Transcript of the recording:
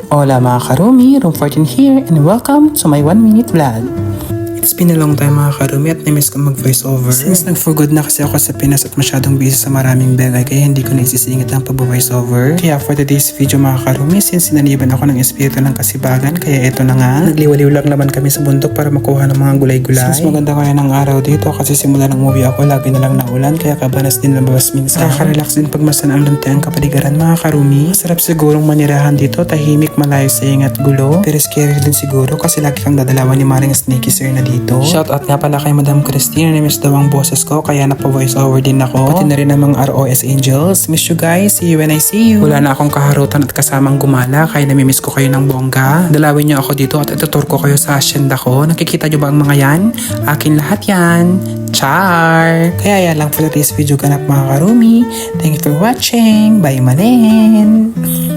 Hola mga karumi, Room 14 here and welcome to my 1 minute vlog. It's been a long time mga karumi at na-miss ko mag-voice over. Since nag-for good na kasi ako sa Pinas at masyadong busy sa maraming bagay kaya hindi ko naisisingit ang pag-voice over. Kaya for today's video mga karumi, since sinaniban ako ng espiritu ng kasibagan, kaya eto na nga. Nagliwaliw lang naman kami sa bundok para makuha ng mga gulay-gulay. Since maganda kaya ng araw dito kasi simula ng movie ako lagi na lang naulan kaya kabanas din labas minsan. Nakaka-relax din pagmasan ang lunti ang kapaligiran mga karumi. Masarap sigurong manirahan dito, tahimik, malayo sa ingat gulo. Pero scary din siguro kasi lagi kang dadalawan ni Maring Snakey Sir na dito. Shoutout nga pala kay Madam Christine, na-miss daw ang boses ko kaya napa-voice over din ako. Pati na rin ang mga ROS Angels. Miss you guys, see you when I see you. Wala na akong kaharutan at kasamang gumala kaya namimiss ko kayo ng bongga. Dalawin niyo ako dito at itutur ko kayo sa hacienda ko. Nakikita niyo ba ang mga yan? Akin lahat yan. Char! Kaya yan lang for today's video ganap mga karumi. Thank you for watching. Bye manen!